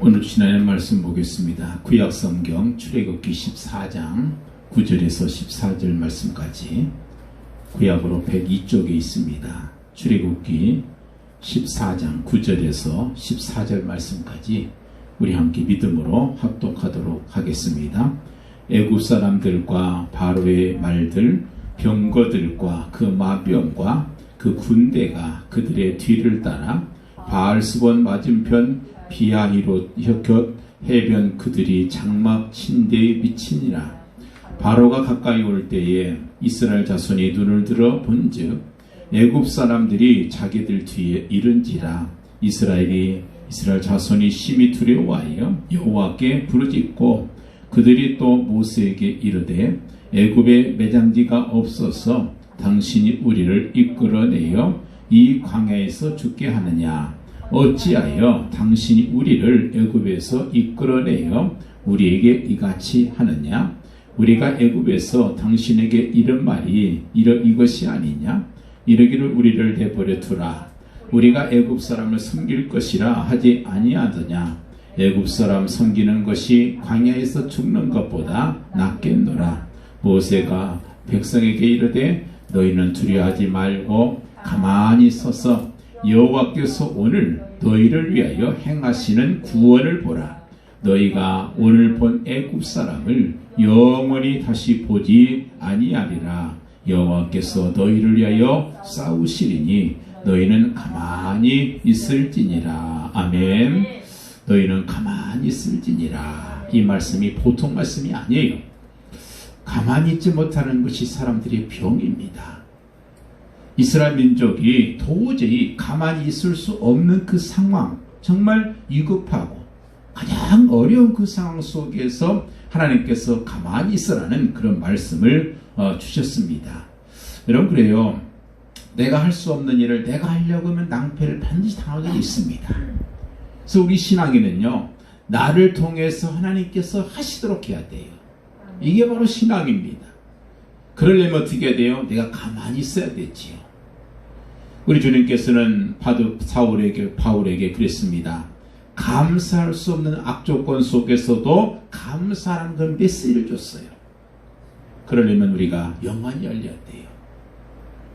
오늘 주시는 말씀 보겠습니다. 구약성경 출애굽기 14장 9절에서 14절 말씀까지 구약으로 102쪽에 있습니다. 출애굽기 14장 9절에서 14절 말씀까지 우리 함께 믿음으로 합독하도록 하겠습니다. 애굽 사람들과 바로의 말들, 병거들과 그 마병과 그 군대가 그들의 뒤를 따라 바알스본 맞은편 비하히롯 곁 해변 그들이 장막 침대에 미치니라. 바로가 가까이 올 때에 이스라엘 자손이 눈을 들어 본즉 애굽 사람들이 자기들 뒤에 이른지라. 이스라엘 자손이 심히 두려워하여 여호와께 부르짖고 그들이 또 모세에게 이르되 애굽에 매장지가 없어서 당신이 우리를 이끌어내어 이 광야에서 죽게 하느냐. 어찌하여 당신이 우리를 애굽에서 이끌어내어 우리에게 이같이 하느냐. 우리가 애굽에서 당신에게 이른 말이 이것이 아니냐. 이르기를 우리를 내버려 두라. 우리가 애굽 사람을 섬길 것이라 하지 아니하더냐. 애굽 사람 섬기는 것이 광야에서 죽는 것보다 낫겠노라. 모세가 백성에게 이르되 너희는 두려워하지 말고 가만히 서서 여호와께서 오늘 너희를 위하여 행하시는 구원을 보라. 너희가 오늘 본 애굽 사람을 영원히 다시 보지 아니하리라. 여호와께서 너희를 위하여 싸우시리니 너희는 가만히 있을지니라. 아멘. 너희는 가만히 있을지니라. 이 말씀이 보통 말씀이 아니에요. 가만히 있지 못하는 것이 사람들의 병입니다. 이스라엘 민족이 도저히 가만히 있을 수 없는 그 상황, 정말 위급하고 가장 어려운 그 상황 속에서 하나님께서 가만히 있으라는 그런 말씀을 주셨습니다. 여러분, 그래요. 내가 할 수 없는 일을 내가 하려고 하면 낭패를 반드시 당하게 있습니다. 그래서 우리 신앙에는요, 나를 통해서 하나님께서 하시도록 해야 돼요. 이게 바로 신앙입니다. 그러려면 어떻게 해야 돼요? 내가 가만히 있어야 되지요. 우리 주님께서는 바울에게 그랬습니다. 감사할 수 없는 악조건 속에서도 감사하는 그런 메시지를 줬어요. 그러려면 우리가 영안이 열려야 돼요.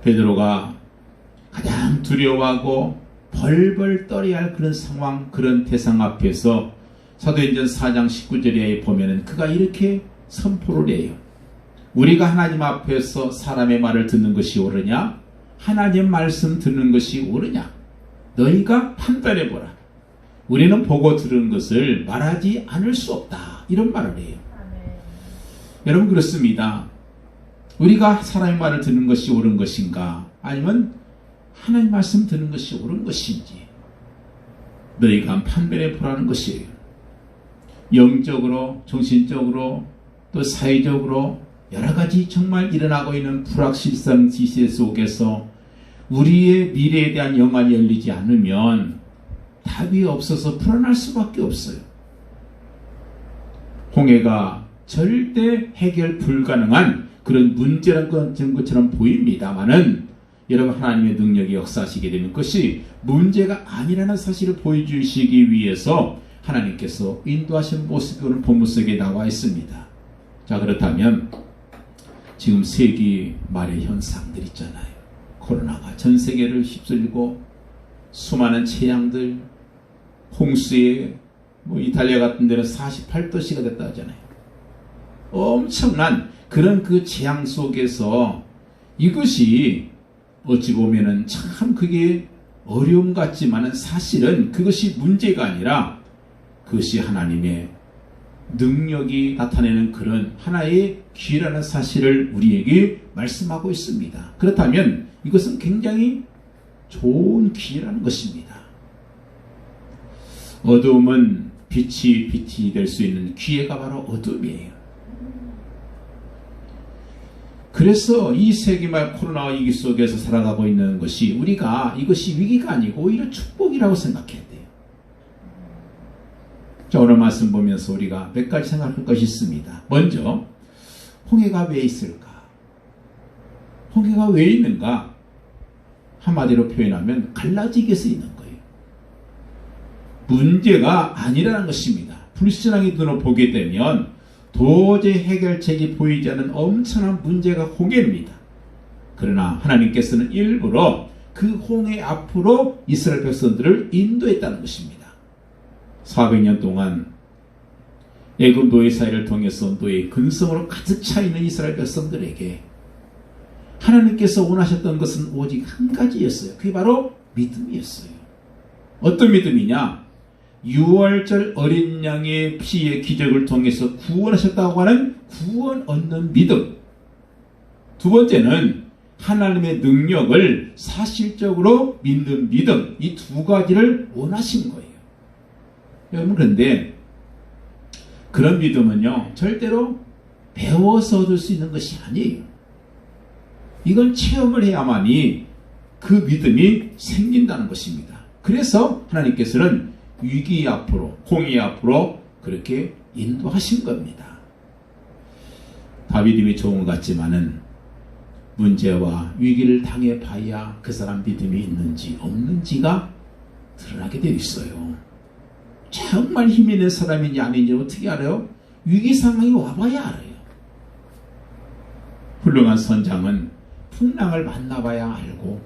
베드로가 가장 두려워하고 벌벌 떨어야 할 그런 상황, 그런 대상 앞에서 사도행전 4장 19절에 보면은 그가 이렇게 선포를 해요. 우리가 하나님 앞에서 사람의 말을 듣는 것이 옳으냐? 하나님 말씀 듣는 것이 옳으냐? 너희가 판단해보라. 우리는 보고 들은 것을 말하지 않을 수 없다. 이런 말을 해요. 여러분, 그렇습니다. 우리가 사람의 말을 듣는 것이 옳은 것인가? 아니면 하나님 말씀 듣는 것이 옳은 것인지 너희가 판단해보라는 것이에요. 영적으로, 정신적으로, 또 사회적으로 여러 가지 정말 일어나고 있는 불확실성 시세 속에서 우리의 미래에 대한 영안이 열리지 않으면 답이 없어서 불안할 수밖에 없어요. 홍해가 절대 해결 불가능한 그런 문제라는 것처럼 보입니다만은 여러분, 하나님의 능력이 역사하시게 되는 것이 문제가 아니라는 사실을 보여주시기 위해서 하나님께서 인도하신 모습이 오늘 본문 속에 나와 있습니다. 자, 그렇다면 지금 세기 말의 현상들 있잖아요. 코로나가 전 세계를 휩쓸고 수많은 재앙들, 홍수에 이탈리아 같은 데는 48도씨가 됐다 하잖아요. 엄청난 그런 그 재앙 속에서 이것이 어찌 보면은 참 그게 어려움 같지만은 사실은 그것이 문제가 아니라 그것이 하나님의 능력이 나타내는 그런 하나의 기회라는 사실을 우리에게 말씀하고 있습니다. 그렇다면 이것은 굉장히 좋은 기회라는 것입니다. 어두움은 빛이 될 수 있는 기회가 바로 어둠이에요. 그래서 이 세기말 코로나 위기 속에서 살아가고 있는 것이 우리가 이것이 위기가 아니고 오히려 축복이라고 생각해야 돼요. 자, 오늘 말씀 보면서 우리가 몇 가지 생각할 것이 있습니다. 먼저 홍해가 왜 있을까? 홍해가 왜 있는가? 한마디로 표현하면 갈라지기 위해서 있는 거예요. 문제가 아니라는 것입니다. 불신앙의 눈으로 보게 되면 도저히 해결책이 보이지 않는 엄청난 문제가 홍해입니다. 그러나 하나님께서는 일부러 그 홍해 앞으로 이스라엘 백성들을 인도했다는 것입니다. 400년 동안 애굽 노예 사이를 통해서 노예의 근성으로 가득 차 있는 이스라엘 백성들에게 하나님께서 원하셨던 것은 오직 한 가지였어요. 그게 바로 믿음이었어요. 어떤 믿음이냐? 6월절 어린 양의 피의 기적을 통해서 구원하셨다고 하는 구원 얻는 믿음. 두 번째는 하나님의 능력을 사실적으로 믿는 믿음. 이 두 가지를 원하신 거예요. 여러분, 그런데 그런 믿음은요, 절대로 배워서 얻을 수 있는 것이 아니에요. 이건 체험을 해야만이 그 믿음이 생긴다는 것입니다. 그래서 하나님께서는 위기 앞으로, 홍해 앞으로 그렇게 인도하신 겁니다. 다윗이 좋은 것 같지만은 문제와 위기를 당해봐야 그 사람 믿음이 있는지 없는지가 드러나게 되어 있어요. 정말 힘이 있는 사람인지 아닌지 어떻게 알아요? 위기 상황이 와봐야 알아요. 훌륭한 선장은 풍랑을 만나봐야 알고,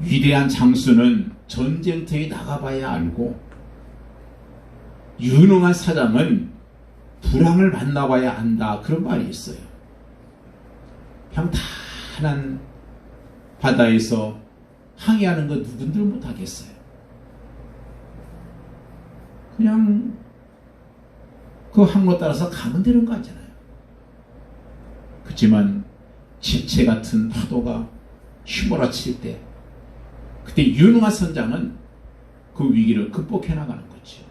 위대한 장수는 전쟁터에 나가봐야 알고, 유능한 사장은 불황을 만나봐야 안다. 그런 말이 있어요. 평탄한 바다에서 항해하는 거 누군들 못하겠어요. 그냥 그 항로 따라서 가면 되는 거 아니잖아요. 그렇지만 지체 같은 파도가 휘몰아칠 때, 그때 유능한 선장은 그 위기를 극복해 나가는 거죠.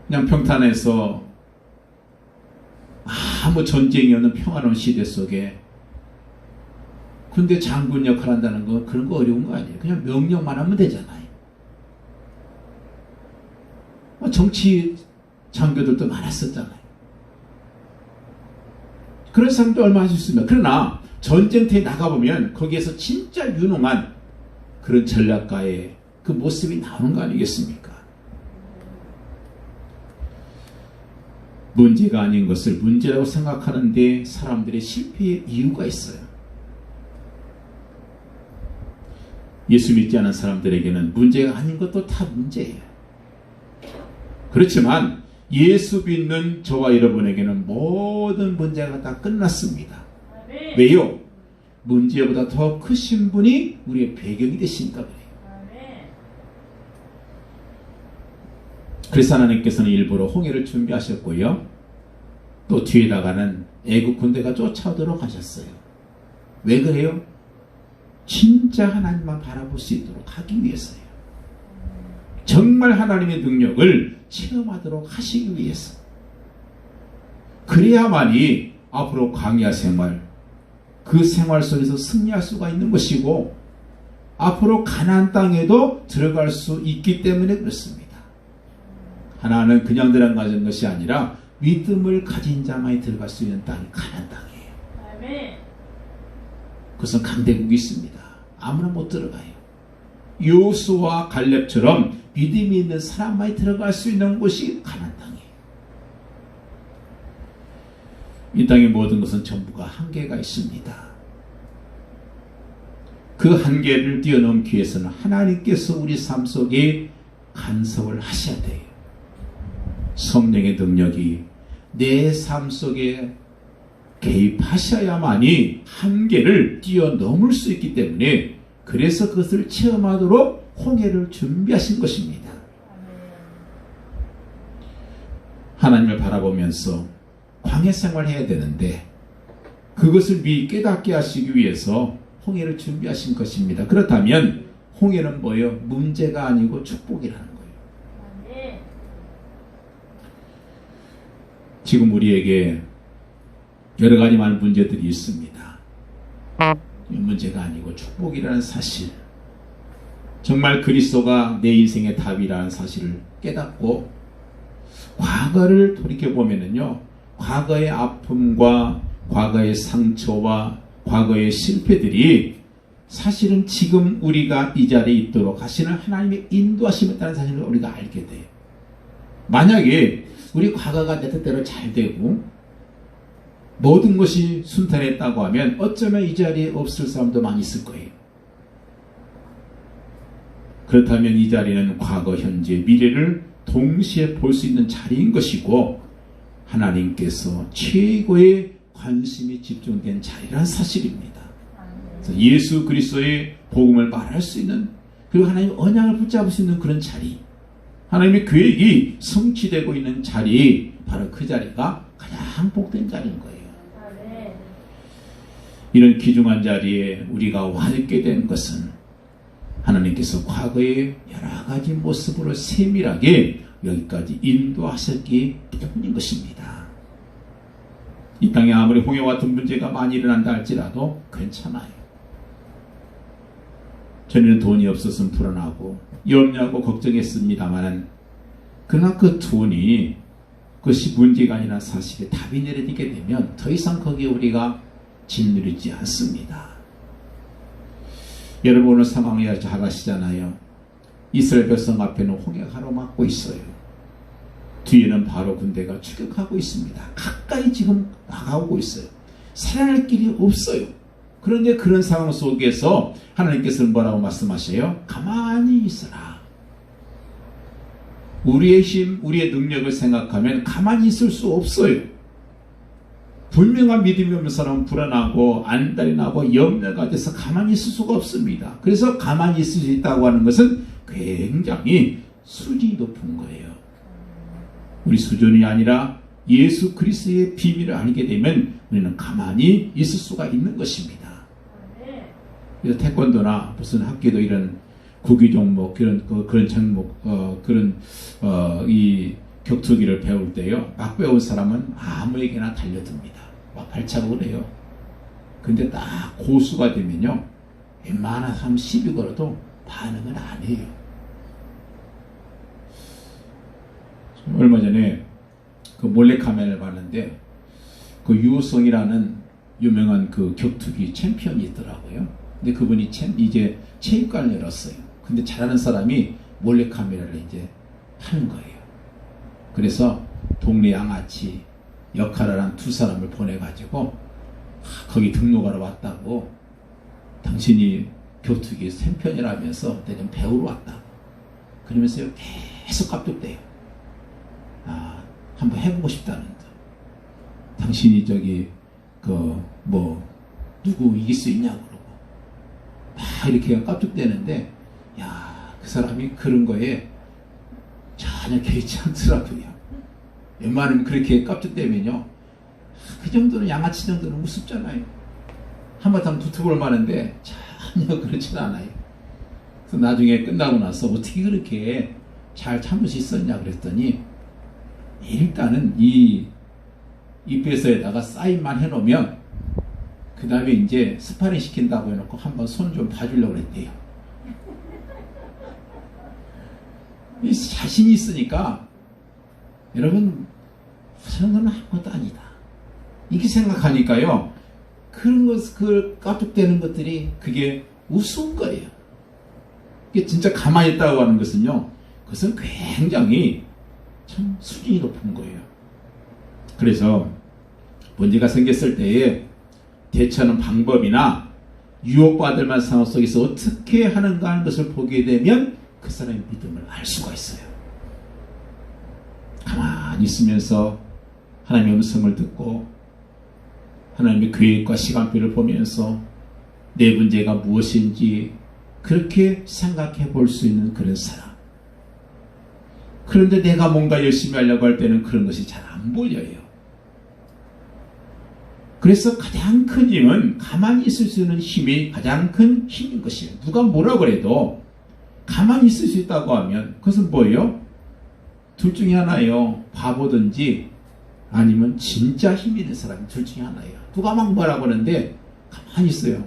그냥 평탄해서 아무 전쟁이 없는 평화로운 시대 속에 근데 장군 역할 한다는 거, 그런 거 어려운 거 아니에요. 그냥 명령만 하면 되잖아요. 정치 장교들도 많았었잖아요. 그런 사람도 얼마나 있습니다. 그러나 전쟁터에 나가보면 거기에서 진짜 유능한 그런 전략가의 그 모습이 나오는 거 아니겠습니까? 문제가 아닌 것을 문제라고 생각하는데 사람들의 실패의 이유가 있어요. 예수 믿지 않은 사람들에게는 문제가 아닌 것도 다 문제예요. 그렇지만 예수 믿는 저와 여러분에게는 모든 문제가 다 끝났습니다. 왜요? 문제보다 더 크신 분이 우리의 배경이 되시니까 그래요. 그래서 하나님께서는 일부러 홍해를 준비하셨고요. 또 뒤에다가는 애국 군대가 쫓아오도록 하셨어요. 왜 그래요? 진짜 하나님만 바라볼 수 있도록 하기 위해서요. 정말 하나님의 능력을 체험하도록 하시기 위해서. 그래야만이 앞으로 광야 생활, 그 생활 속에서 승리할 수가 있는 것이고, 앞으로 가나안 땅에도 들어갈 수 있기 때문에 그렇습니다. 하나는 그냥 들어가는 것이 아니라 믿음을 가진 자만이 들어갈 수 있는 땅이 가나안 땅이에요. 그것은 강대국이 있습니다. 아무나 못 들어가요. 요수와 갈렙처럼 믿음이 있는 사람만이 들어갈 수 있는 곳이 가나안 땅이에요. 이 땅의 모든 것은 전부가 한계가 있습니다. 그 한계를 뛰어넘기 위해서는 하나님께서 우리 삶 속에 간섭을 하셔야 돼요. 성령의 능력이 내 삶 속에 개입하셔야만이 한계를 뛰어넘을 수 있기 때문에, 그래서 그것을 체험하도록 홍해를 준비하신 것입니다. 하나님을 바라보면서 광야 생활해야 되는데 그것을 미리 깨닫게 하시기 위해서 홍해를 준비하신 것입니다. 그렇다면 홍해는 뭐예요? 문제가 아니고 축복이라는 거예요. 지금 우리에게 여러 가지 많은 문제들이 있습니다. 이 문제가 아니고 축복이라는 사실, 정말 그리스도가 내 인생의 답이라는 사실을 깨닫고 과거를 돌이켜보면은요, 과거의 아픔과 과거의 상처와 과거의 실패들이 사실은 지금 우리가 이 자리에 있도록 하시는 하나님의 인도하심에 따른 사실을 우리가 알게 돼요. 만약에 우리 과거가 내 뜻대로 잘 되고 모든 것이 순탄했다고 하면 어쩌면 이 자리에 없을 사람도 많이 있을 거예요. 그렇다면 이 자리는 과거, 현재, 미래를 동시에 볼 수 있는 자리인 것이고 하나님께서 최고의 관심이 집중된 자리란 사실입니다. 그래서 예수 그리스도의 복음을 말할 수 있는, 그리고 하나님의 언약을 붙잡을 수 있는 그런 자리, 하나님의 계획이 성취되고 있는 자리, 바로 그 자리가 가장 복된 자리인 거예요. 이런 귀중한 자리에 우리가 와 있게 된 것은 하나님께서 과거의 여러 가지 모습으로 세밀하게 여기까지 인도하셨기 때문인 것입니다. 이 땅에 아무리 홍해와 같은 문제가 많이 일어난다 할지라도 괜찮아요. 전에는 돈이 없었으면 불안하고 염려하고 걱정했습니다만, 그러나 그 돈이 그것이 문제가 아니라 사실에 답이 내려지게 되면 더 이상 거기에 우리가 짓누르지 않습니다. 여러분, 오늘 상황이 잘 아시잖아요. 이스라엘 백성 앞에는 홍해가 가로막고 있어요. 뒤에는 바로 군대가 추격하고 있습니다. 가까이 지금 나가오고 있어요. 살아날 길이 없어요. 그런데 그런 상황 속에서 하나님께서는 뭐라고 말씀하셔요? 가만히 있어라. 우리의 힘, 우리의 능력을 생각하면 가만히 있을 수 없어요. 분명한 믿음이 없는 사람은 불안하고 안달이 나고 염려가 돼서 가만히 있을 수가 없습니다. 그래서 가만히 있을 수 있다고 하는 것은 굉장히 수준이 높은 거예요. 우리 수준이 아니라 예수 그리스도의 비밀을 알게 되면 우리는 가만히 있을 수가 있는 것입니다. 그래서 태권도나 무슨 학교도 이런 구기 종목, 그런 종목, 이 격투기를 배울 때요, 막 배운 사람은 아무에게나 달려듭니다. 막 발차고 그래요. 근데 딱 고수가 되면요, 웬만한 사람 시비 걸어도 반응은 안 해요. 얼마 전에 그 몰래카메라를 봤는데, 그 유호성이라는 유명한 그 격투기 챔피언이 있더라고요. 근데 그분이 이제 체육관을 열었어요. 근데 잘하는 사람이 몰래카메라를 이제 하는 거예요. 그래서 동네 양아치 역할을 한 두 사람을 보내가지고 거기 등록하러 왔다고, 당신이 격투기 챔피언이라면서 내 좀 배우러 왔다고 그러면서요 계속 깝죽대요. 한번 해보고 싶다는데, 당신이 저기 누구 이길 수 있냐고 그러고 막 이렇게 깝죽대는데, 그 사람이 그런 거에 전혀 개의치 않더라고요. 웬만하면 그렇게 깝죽대면요, 그 정도는 양아치 정도는 우습잖아요. 한바탕 두터볼 만한데 전혀 그렇진 않아요. 그래서 나중에 끝나고 나서 어떻게 그렇게 잘 참을 수 있었냐 그랬더니, 일단은 이 입에서에다가 사인만 해놓으면 그 다음에 이제 스파링 시킨다고 해놓고 한번 손 좀 봐주려고 그랬대요. 자신이 있으니까, 여러분, 그 정도는 아무것도 아니다, 이렇게 생각하니까요, 그런 것, 그 깝죽대는 것들이 그게 우스운 거예요. 이게 진짜 가만히 있다고 하는 것은요, 그것은 굉장히 참 수준이 높은 거예요. 그래서 문제가 생겼을 때에 대처하는 방법이나 유혹받을 만한 상황 속에서 어떻게 하는가 하는 것을 보게 되면 그 사람의 믿음을 알 수가 있어요. 가만히 있으면서 하나님의 음성을 듣고 하나님의 계획과 시간표를 보면서 내 문제가 무엇인지 그렇게 생각해 볼 수 있는 그런 사람. 그런데 내가 뭔가 열심히 하려고 할 때는 그런 것이 잘 안 보여요. 그래서 가장 큰 힘은 가만히 있을 수 있는 힘이 가장 큰 힘인 것이에요. 누가 뭐라 그래도 가만히 있을 수 있다고 하면 그것은 뭐예요? 둘 중에 하나예요. 바보든지 아니면 진짜 힘 있는 사람이 둘 중에 하나예요. 누가 막 뭐라고 하는데 가만히 있어요.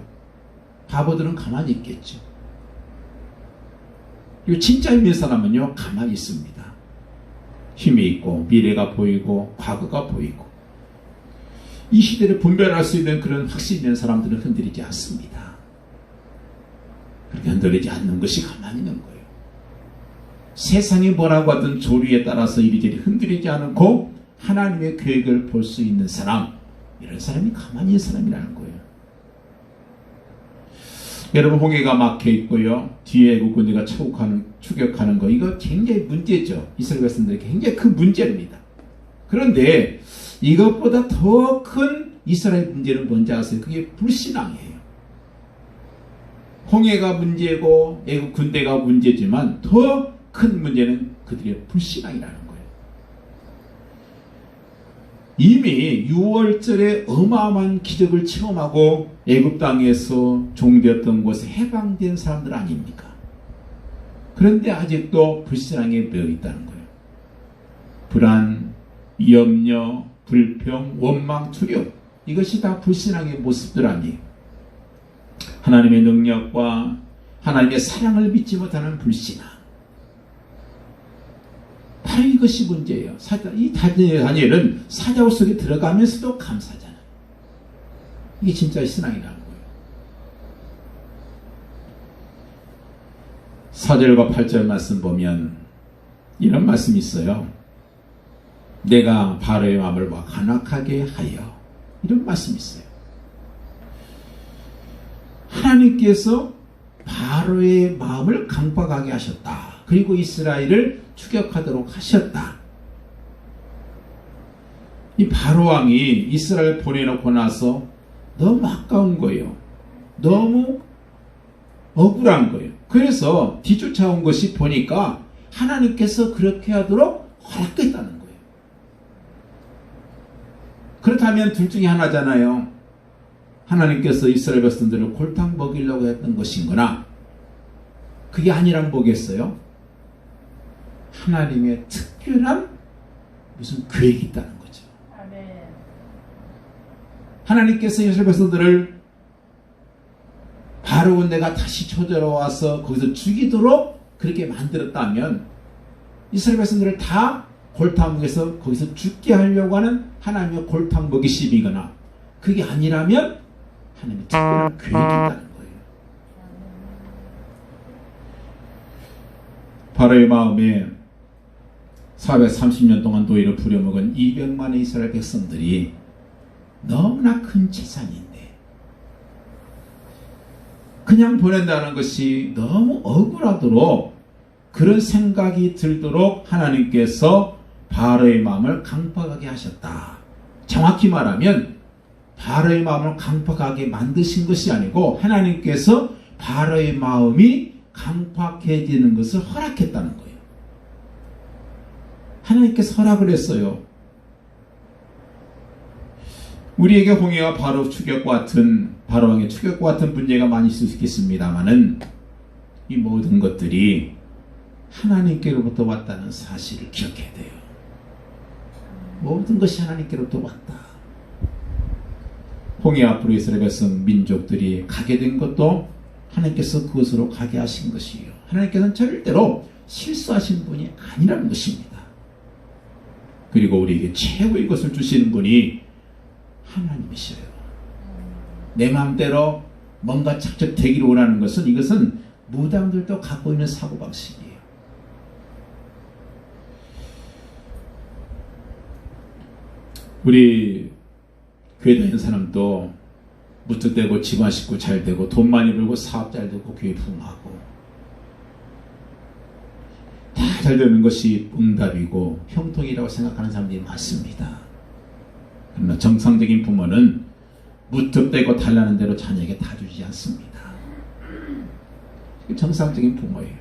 바보들은 가만히 있겠죠. 그리고 진짜 힘 있는 사람은요, 가만히 있습니다. 힘이 있고 미래가 보이고 과거가 보이고 이 시대를 분별할 수 있는 그런 확신 있는 사람들은 흔들리지 않습니다. 그렇게 흔들리지 않는 것이 가만히 있는 거예요. 세상이 뭐라고 하든 조류에 따라서 이리저리 흔들리지 않고 하나님의 계획을 볼 수 있는 사람, 이런 사람이 가만히 있는 사람이라는 거예요. 여러분, 홍해가 막혀 있고요, 뒤에 애국 군대가 추격하는 거, 이거 굉장히 문제죠. 이스라엘 백성들에게 굉장히 큰 문제입니다. 그런데 이것보다 더 큰 이스라엘 문제는 뭔지 아세요? 그게 불신앙이에요. 홍해가 문제고 애국 군대가 문제지만 더 큰 문제는 그들의 불신앙이라는 거예요. 이미 6월절에 어마어마한 기적을 체험하고 애굽 땅에서 종되었던 곳에 해방된 사람들 아닙니까? 그런데 아직도 불신앙에 매여 있다는 거예요. 불안, 염려, 불평, 원망, 두려움, 이것이 다 불신앙의 모습들 아니에요. 하나님의 능력과 하나님의 사랑을 믿지 못하는 불신앙, 바로 이것이 문제예요. 이 다니엘은 사자굴 속에 들어가면서도 감사하잖아요. 이게 진짜 신앙이라는 거예요. 4절과 8절 말씀 보면 이런 말씀이 있어요. 내가 바로의 마음을 완악하게 하여, 이런 말씀이 있어요. 하나님께서 바로의 마음을 강박하게 하셨다. 그리고 이스라엘을 추격하도록 하셨다. 이 바로 왕이 이스라엘 보내놓고 나서 너무 아까운 거예요. 너무 억울한 거예요. 그래서 뒤쫓아온 것이 보니까 하나님께서 그렇게 하도록 허락했다는 거예요. 그렇다면 둘 중에 하나잖아요. 하나님께서 이스라엘 백성들을 골탕 먹이려고 했던 것인거나, 그게 아니란 뭐겠어요? 하나님의 특별한 무슨 계획이 있다는 거죠. 아멘. 하나님께서 이스라엘 백성들을 바로 내가 다시 쳐들어와서 거기서 죽이도록 그렇게 만들었다면, 이스라엘 백성들을 다 골탕 먹여서 거기서 죽게 하려고 하는 하나님의 골탕 먹이심이거나, 그게 아니라면 하나님의 특별한 계획이 있다는 거예요. 바로의 마음에 430년 동안 노예를 부려먹은 200만의 이스라엘 백성들이 너무나 큰 재산인데 그냥 보낸다는 것이 너무 억울하도록, 그런 생각이 들도록 하나님께서 바로의 마음을 강팍하게 하셨다. 정확히 말하면 바로의 마음을 강팍하게 만드신 것이 아니고 하나님께서 바로의 마음이 강팍해지는 것을 허락했다는 거예요. 하나님께서 허락을 했어요. 우리에게 홍해와 바로 추격과 같은, 바로 왕의 추격과 같은 문제가 많이 있을 수 있겠습니다만은, 이 모든 것들이 하나님께로부터 왔다는 사실을 기억해야 돼요. 모든 것이 하나님께로부터 왔다. 홍해 앞으로 이스라엘 백성 민족들이 가게 된 것도 하나님께서 그것으로 가게 하신 것이에요. 하나님께서는 절대로 실수하신 분이 아니라는 것입니다. 그리고 우리에게 최고의 것을 주시는 분이 하나님이셔요. 내 마음대로 뭔가 착착 되기를 원하는 것은, 이것은 무당들도 갖고 있는 사고방식이에요. 우리 교회 다니는 사람도 무턱대고 집안 식구 잘 되고 돈 많이 벌고 사업 잘 되고 교회 부흥하고 다 잘 되는 것이 응답이고 형통이라고 생각하는 사람들이 많습니다. 그러나 정상적인 부모는 무턱대고 달라는 대로 자녀에게 다 주지 않습니다. 정상적인 부모예요.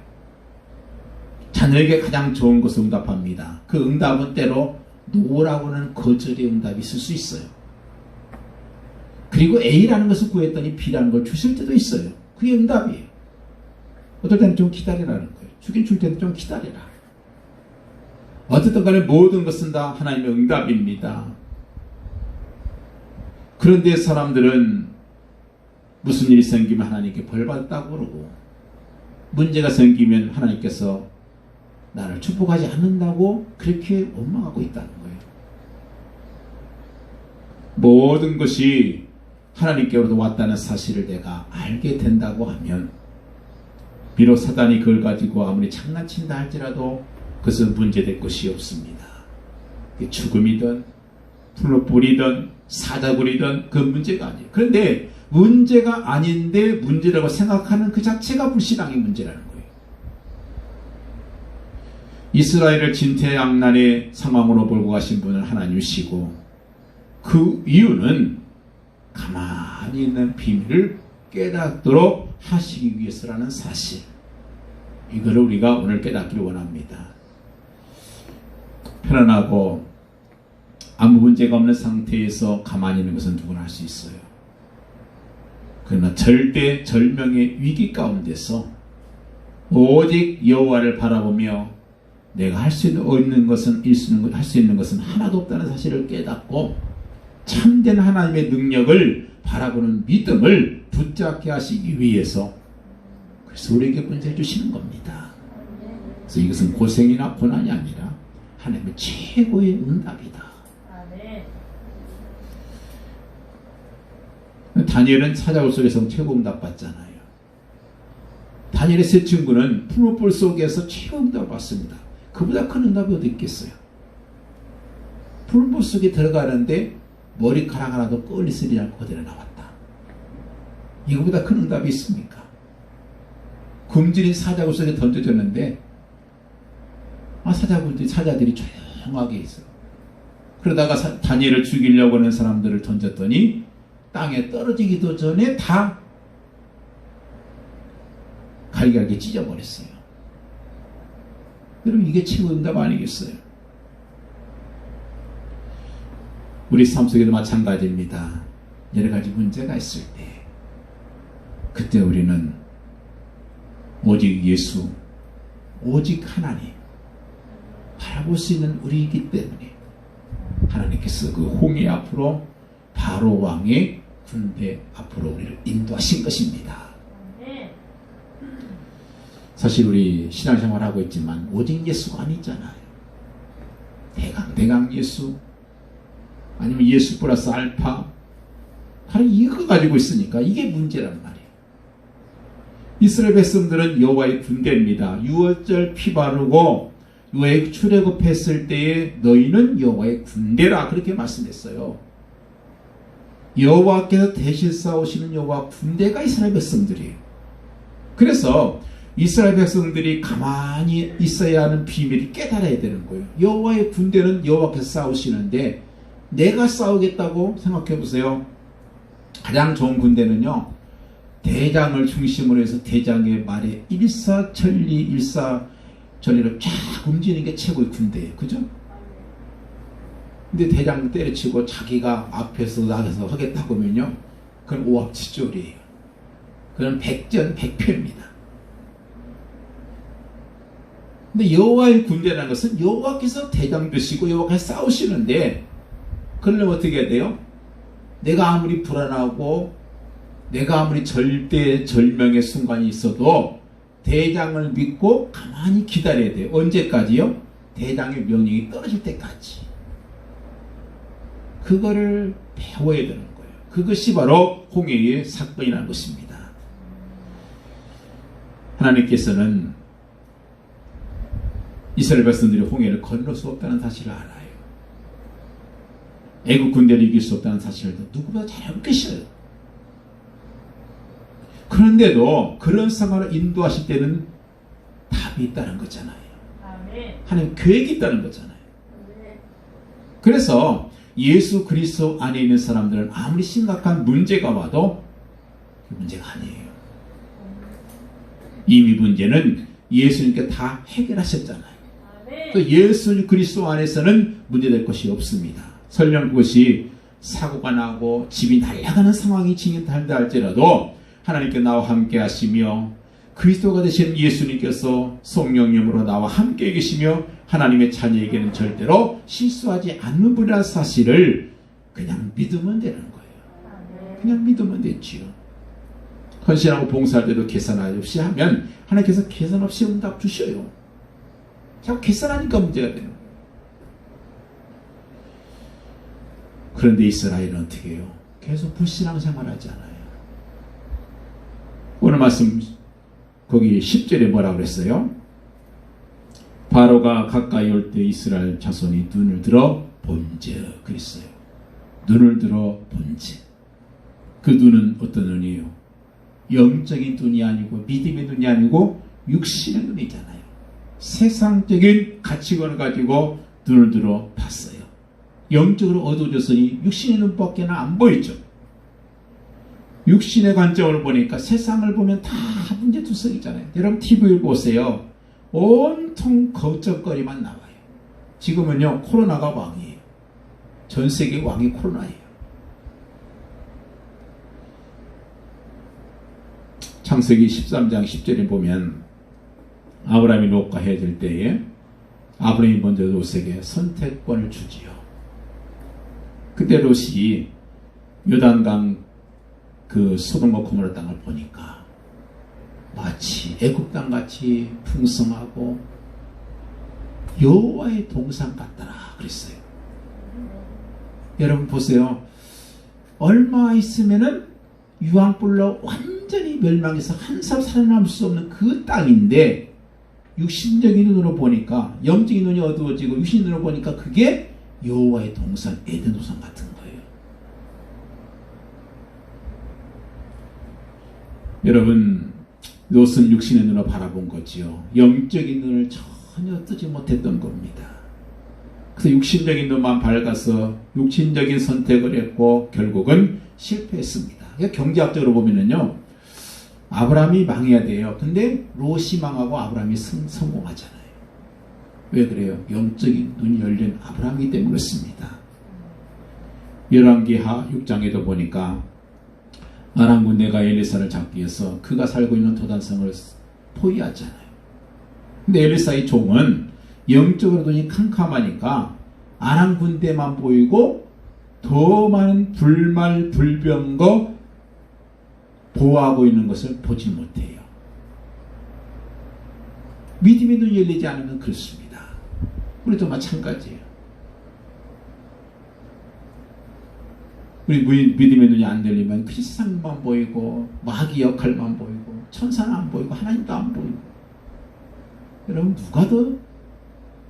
자녀에게 가장 좋은 것을 응답합니다. 그 응답은 때로 노라고는 거절의 응답이 있을 수 있어요. 그리고 A라는 것을 구했더니 B라는 걸 주실 때도 있어요. 그게 응답이에요. 어떨 때는 좀 기다리라는 거예요. 주긴 줄 때는 좀 기다리라. 어쨌든 간에 모든 것은 다 하나님의 응답입니다. 그런데 사람들은 무슨 일이 생기면 하나님께 벌받았다고 그러고, 문제가 생기면 하나님께서 나를 축복하지 않는다고 그렇게 원망하고 있다는 거예요. 모든 것이 하나님께로부터 왔다는 사실을 내가 알게 된다고 하면 비록 사단이 그걸 가지고 아무리 장난친다 할지라도 그것은 문제될 것이 없습니다. 죽음이든 풀로불이든 사자굴이든 그 문제가 아니에요. 그런데 문제가 아닌데 문제라고 생각하는 그 자체가 불신앙의 문제라는 거예요. 이스라엘을 진퇴양난의 상황으로 몰고 가신 분은 하나님이시고 그 이유는 가만히 있는 비밀을 깨닫도록 하시기 위해서라는 사실, 이거를 우리가 오늘 깨닫기를 원합니다. 편안하고 아무 문제가 없는 상태에서 가만히 있는 것은 누구나 할 수 있어요. 그러나 절대 절명의 위기 가운데서 오직 여호와를 바라보며 내가 할 수 있는 것은 할 수 있는 것은 하나도 없다는 사실을 깨닫고 참된 하나님의 능력을 바라보는 믿음을 붙잡게 하시기 위해서, 그래서 우리에게 문제를 주시는 겁니다. 그래서 이것은 고생이나 고난이 아니라 하나님의 최고의 응답이다. 다니엘은 사자굴 속에서 최고 응답 받잖아요. 다니엘의 세 친구는 풀무불 속에서 최고 응답을 받습니다. 그보다 큰 응답이 어디 있겠어요? 풀무불 속에 들어가는데 머리카락 하나도 끌리스리 않고 그대로 나왔다. 이거보다 큰 응답이 있습니까? 굶주린 사자굴 속에 던져졌는데 사자들이 조용하게 있어요. 그러다가 다니엘을 죽이려고 하는 사람들을 던졌더니 땅에 떨어지기도 전에 다 갈기갈기 찢어버렸어요. 여러분, 이게 최고 응답 아니겠어요? 우리 삶 속에도 마찬가지입니다. 여러 가지 문제가 있을 때 그때 우리는 오직 예수, 오직 하나님 바라볼 수 있는 우리이기 때문에 하나님께서 그 홍해 앞으로 바로 왕의 군대 앞으로 우리를 인도하신 것입니다. 사실 우리 신앙생활 하고 있지만 오직 예수가 아니잖아요. 대강 예수, 아니면 예수 플러스 알파, 바로 이거 가지고 있으니까 이게 문제란 말이에요. 이스라엘 백성들은 여호와의 군대입니다. 유월절 피 바르고 여호와의 출애굽했을 때에 너희는 여호와의 군대라, 그렇게 말씀했어요. 여호와께서 대신 싸우시는 여호와 군대가 이스라엘 백성들이에요. 그래서 이스라엘 백성들이 가만히 있어야 하는 비밀을 깨달아야 되는 거예요. 여호와의 군대는 여호와께서 싸우시는데 내가 싸우겠다고 생각해 보세요. 가장 좋은 군대는요, 대장을 중심으로 해서 대장의 말에 일사천리로 쫙 움직이는 게 최고의 군대예요. 그죠? 근데 대장을 때려치고 자기가 앞에서 나가서 하겠다고 하면요, 그건 오합지졸이에요. 그건 백전백패입니다. 근데 여호와의 군대라는 것은 여호와께서 대장 되시고 여호와께서 싸우시는데, 그러려면 어떻게 해야 돼요? 내가 아무리 불안하고 내가 아무리 절대절명의 순간이 있어도 대장을 믿고 가만히 기다려야 돼요. 언제까지요? 대장의 명령이 떨어질 때까지. 그거를 배워야 되는 거예요. 그것이 바로 홍해의 사건이라는 것입니다. 하나님께서는 이스라엘 백성들이 홍해를 건널 수 없다는 사실을 알아요. 애국 군대를 이길 수 없다는 사실을 누구보다 잘 알고 계셔요. 그런데도 그런 상황을 인도하실 때는 답이 있다는 거잖아요. 하나님 계획이 있다는 거잖아요. 그래서 예수 그리스도 안에 있는 사람들은 아무리 심각한 문제가 와도 그 문제가 아니에요. 이미 문제는 예수님께 다 해결하셨잖아요. 또 예수 그리스도 안에서는 문제될 것이 없습니다. 설령 그것이 사고가 나고 집이 날아가는 상황이 진행된다 할지라도 하나님께 나와 함께 하시며 그리스도가 되신 예수님께서 성령님으로 나와 함께 계시며 하나님의 자녀에게는 절대로 실수하지 않는 분이라는 사실을 그냥 믿으면 되는 거예요. 그냥 믿으면 되지요. 헌신하고 봉사할 때도 계산 없이 하면 하나님께서 계산 없이 응답 주셔요. 자꾸 계산하니까 문제가 되는 거예요. 그런데 이스라엘은 어떻게 해요? 계속 불신앙 생활하잖아요. 오늘 말씀 거기 10절에 뭐라고 그랬어요? 바로가 가까이 올 때 이스라엘 자손이 눈을 들어 본즉 그랬어요. 눈을 들어 본즉. 그 눈은 어떤 눈이에요? 영적인 눈이 아니고 믿음의 눈이 아니고 육신의 눈이잖아요. 세상적인 가치관을 가지고 눈을 들어 봤어요. 영적으로 어두워졌으니 육신의 눈밖에 안 보이죠. 육신의 관점을 보니까 세상을 보면 다 문제투성이잖아요. 여러분 TV를 보세요. 온통 걱정거리만 나와요. 지금은요 코로나가 왕이에요. 전 세계 왕이 코로나예요. 창세기 13장 10절에 보면 아브라함이 롯과 헤어질 때에 아브라함이 먼저 롯에게 선택권을 주지요. 그때 롯이 요단강 그 소돔과 고모라 땅을 보니까 마치 애굽 땅같이 풍성하고 여호와의 동산 같더라 그랬어요. 여러분 보세요. 얼마 있으면은 유황불로 완전히 멸망해서 한 사람 살아남을 수 없는 그 땅인데 육신적인 눈으로 보니까 영적인 눈이 어두워지고 육신 눈으로 보니까 그게 여호와의 동산 에덴 동산 같은 거예요. 여러분 롯은 육신의 눈으로 바라본 거지요. 영적인 눈을 전혀 뜨지 못했던 겁니다. 그래서 육신적인 눈만 밝아서 육신적인 선택을 했고 결국은 실패했습니다. 경제학적으로 보면은요 아브라함이 망해야 돼요. 근데 롯이 망하고 아브라함이 성공하잖아요. 왜 그래요? 영적인 눈이 열린 아브라함이기 때문에 그렇습니다. 열왕기하 6장에도 보니까 아람 군대가 엘리사를 잡기 위해서 그가 살고 있는 도단성을 포위하잖아요. 근데 엘리사의 종은 영적으로 눈이 캄캄하니까 아람 군대만 보이고 더 많은 불말 불병거 보호하고 있는 것을 보지 못해요. 믿음의 눈이 열리지 않으면 그렇습니다. 우리도 마찬가지예요. 우리 믿음의 눈이 안 열리면 그 세상만 보이고 마귀 역할만 보이고 천사는 안 보이고 하나님도 안 보이고. 여러분 누가 더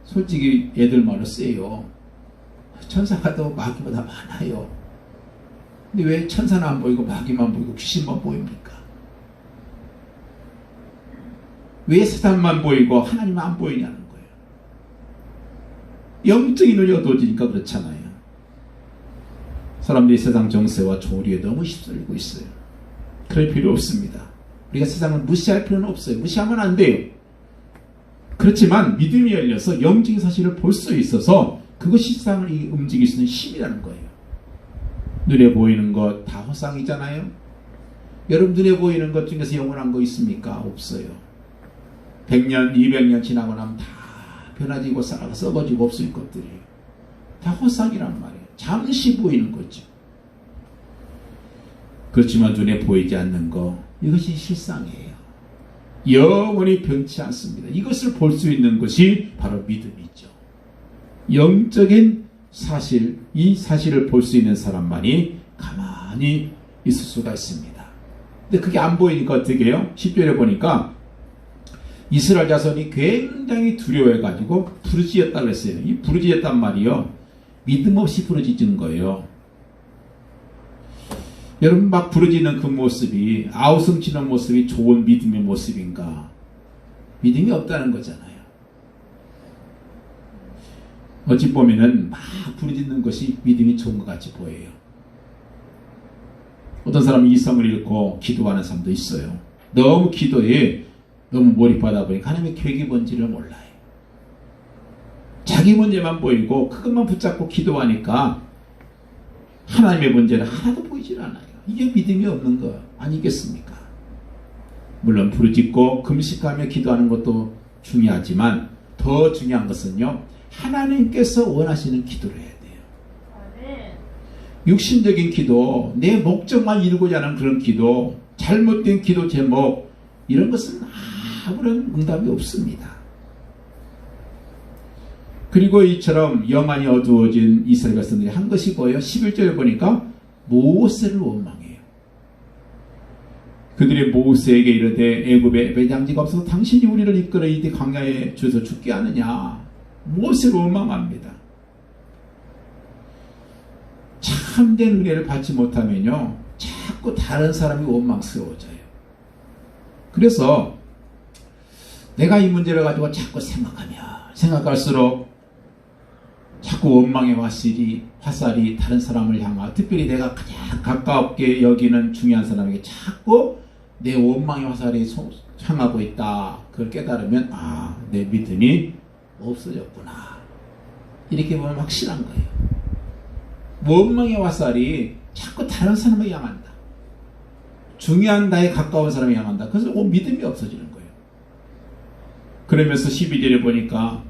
솔직히 애들 말로 세요. 천사가 더 마귀보다 많아요. 근데 왜 천사는 안 보이고 마귀만 보이고 귀신만 보입니까? 왜 사단만 보이고 하나님은 안 보이냐는 거예요. 영적인 눈이 어두워지니까 그렇잖아요. 사람들이 세상 정세와 조리에 너무 휩쓸리고 있어요. 그럴 필요 없습니다. 우리가 세상을 무시할 필요는 없어요. 무시하면 안 돼요. 그렇지만 믿음이 열려서 영적인 사실을 볼 수 있어서 그것이 세상을 움직일 수 있는 힘이라는 거예요. 눈에 보이는 것 다 허상이잖아요. 여러분 눈에 보이는 것 중에서 영원한 거 있습니까? 없어요. 100년, 200년 지나고 나면 다 변화지고 썩어지고 없을 것들이에요. 다 허상이란 말이에요. 잠시 보이는 거죠. 그렇지만 눈에 보이지 않는 거 이것이 실상이에요. 영원히 변치 않습니다. 이것을 볼 수 있는 것이 바로 믿음이죠. 영적인 사실, 이 사실을 볼 수 있는 사람만이 가만히 있을 수가 있습니다. 근데 그게 안 보이니까 어떻게 해요? 10절에 보니까 이스라엘 자손이 굉장히 두려워해가지고 부르짖었다고 그랬어요. 이 부르짖었단 말이요. 믿음 없이 부르짖은 거예요. 여러분 막 부르짖는 그 모습이 아우성치는 모습이 좋은 믿음의 모습인가? 믿음이 없다는 거잖아요. 어찌 보면은 막 부르짖는 것이 믿음이 좋은 것 같이 보여요. 어떤 사람은 이성을 잃고 기도하는 사람도 있어요. 너무 기도에 너무 몰입하다 보니까 하나님의 계획이 뭔지를 몰라요. 자기 문제만 보이고 그것만 붙잡고 기도하니까 하나님의 문제는 하나도 보이질 않아요. 이게 믿음이 없는 거 아니겠습니까? 물론 부르짖고 금식하며 기도하는 것도 중요하지만 더 중요한 것은요. 하나님께서 원하시는 기도를 해야 돼요. 육신적인 기도, 내 목적만 이루고자 하는 그런 기도, 잘못된 기도 제목 이런 것은 아무런 응답이 없습니다. 그리고 이처럼 영안이 어두워진 이스라엘 백성들이 한 것이 뭐예요? 11절에 보니까 모세를 원망해요. 그들이 모세에게 이르되 애굽에 배장지가 없어서 당신이 우리를 이끌어 이 광야에 주서 죽게 하느냐. 모세를 원망합니다. 참된 은혜를 받지 못하면요 자꾸 다른 사람이 원망스러워져요. 그래서 내가 이 문제를 가지고 자꾸 생각할수록 자꾸 원망의 화살이 다른 사람을 향하고, 특별히 내가 가장 가깝게 여기는 중요한 사람에게 자꾸 내 원망의 화살이 향하고 있다. 그걸 깨달으면 내 믿음이 없어졌구나. 이렇게 보면 확실한 거예요. 원망의 화살이 자꾸 다른 사람을 향한다. 중요한 나에 가까운 사람을 향한다. 그래서 믿음이 없어지는 거예요. 그러면서 12절에 보니까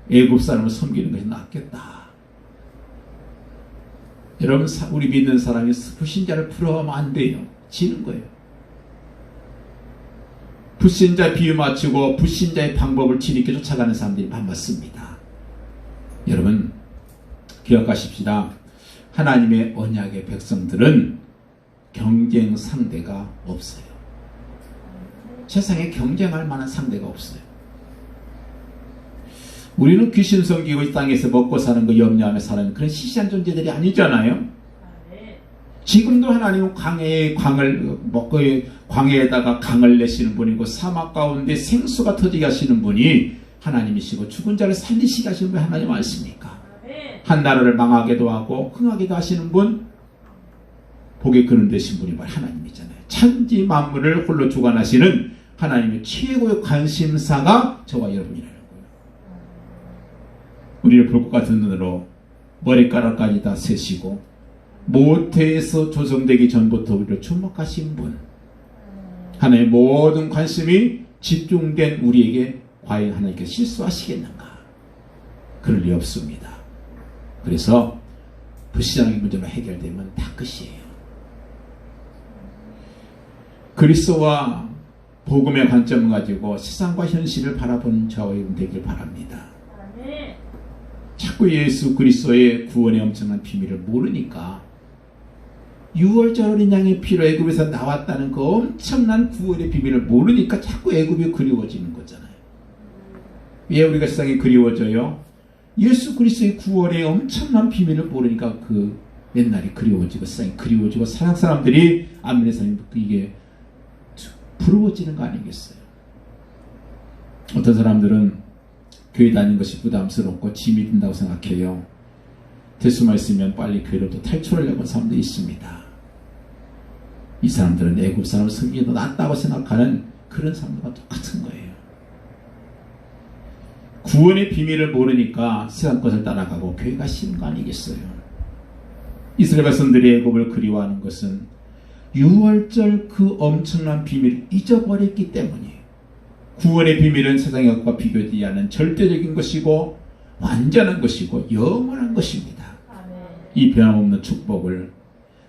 애굽 사람을 섬기는 것이 낫겠다. 여러분, 우리 믿는 사람이 불신자를 부러워하면 안 돼요. 지는 거예요. 불신자 비유 맞추고 불신자의 방법을 지니게 쫓아가는 사람들이 많습니다. 여러분, 기억하십시다. 하나님의 언약의 백성들은 경쟁 상대가 없어요. 세상에 경쟁할 만한 상대가 없어요. 우리는 귀신 섬기고 이 땅에서 먹고 사는 거 염려하며 사는 그런 시시한 존재들이 아니잖아요. 지금도 하나님은 광야에다가 강을 내시는 분이고 사막 가운데 생수가 터지게 하시는 분이 하나님이시고 죽은 자를 살리시게 하시는 분이 하나님 아니십니까? 한 나라를 망하게도 하고 흥하게도 하시는 분, 복에 그는 되신 분이 바로 하나님이잖아요. 천지 만물을 홀로 주관하시는 하나님의 최고의 관심사가 저와 여러분이라는 거예요. 우리를 볼 것 같은 눈으로 머리카락까지 다 세시고 모태에서 조성되기 전부터 우리를 주목하신 분, 하나님의 모든 관심이 집중된 우리에게 과연 하나님께서 실수하시겠는가? 그럴 리 없습니다. 그래서 불신앙의 문제로 해결되면 다 끝이에요. 그리스도와 복음의 관점을 가지고 세상과 현실을 바라보는 저와 여러분 되길 바랍니다. 자꾸 예수 그리스도의 구원의 엄청난 비밀을 모르니까 6월절 어린 양의 피로 애굽에서 나왔다는 그 엄청난 구원의 비밀을 모르니까 자꾸 애굽이 그리워지는 거잖아요. 왜 우리가 세상에 그리워져요? 예수 그리스도의 구원의 엄청난 비밀을 모르니까 그 옛날이 그리워지고 세상이 그리워지고 사랑 사람들이 안면의 사람이 이게 부러워지는 거 아니겠어요? 어떤 사람들은 교회 다니는 것이 부담스럽고 짐이 든다고 생각해요. 대수만 있으면 빨리 교회로부터 탈출하려고 하는 사람들이 있습니다. 이 사람들은 애굽 사람을 섬기기도 낫다고 생각하는 그런 사람들과 똑같은 거예요. 구원의 비밀을 모르니까 세상 것을 따라가고 교회가 싫은 거 아니겠어요? 이스라엘 백성들이 애굽을 그리워하는 것은 6월절 그 엄청난 비밀을 잊어버렸기 때문이에요. 구원의 비밀은 세상의 것과 비교되지 않은 절대적인 것이고 완전한 것이고 영원한 것입니다. 이 변함없는 축복을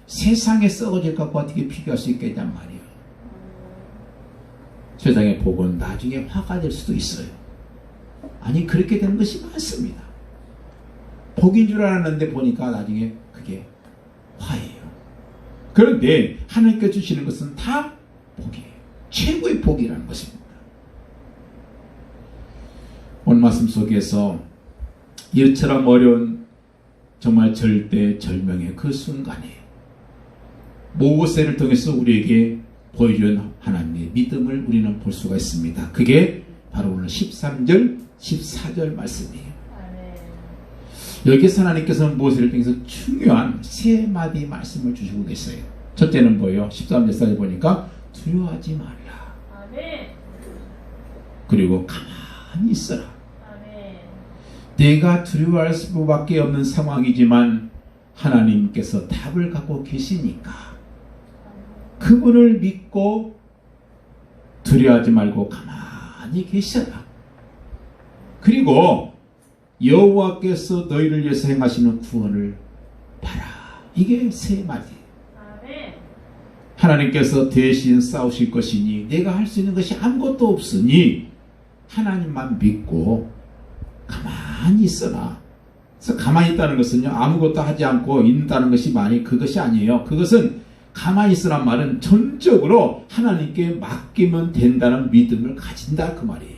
세상에 썩어질 것과 어떻게 비교할 수 있겠냔 말이에요. 세상의 복은 나중에 화가 될 수도 있어요. 아니, 그렇게 되는 것이 많습니다. 복인 줄 알았는데 보니까 나중에 그게 화예요. 그런데 하나님께 주시는 것은 다 복이에요. 최고의 복이라는 것입니다. 오늘 말씀 속에서 이처럼 어려운 정말 절대절명의 그 순간에 모세를 통해서 우리에게 보여준 하나님의 믿음을 우리는 볼 수가 있습니다. 그게 바로 오늘 13절, 14절 말씀이에요. 여기서 하나님께서는 모세를 통해서 중요한 세 마디 말씀을 주시고 계세요. 첫째는 뭐예요? 13절 14절 보니까 두려워하지 말라. 그리고 가만히 있어라. 내가 두려워할 수밖에 없는 상황이지만 하나님께서 답을 갖고 계시니까 그분을 믿고 두려워하지 말고 가만히 계셔라. 그리고 여호와께서 너희를 위해서 행하시는 구원을 봐라. 이게 세 마디. 하나님께서 대신 싸우실 것이니 내가 할 수 있는 것이 아무것도 없으니 하나님만 믿고 가만히 있어라. 그래서 가만히 있다는 것은요, 아무것도 하지 않고 있다는 것이 그것이 아니에요. 그것은 가만히 있으란 말은 전적으로 하나님께 맡기면 된다는 믿음을 가진다 그 말이에요.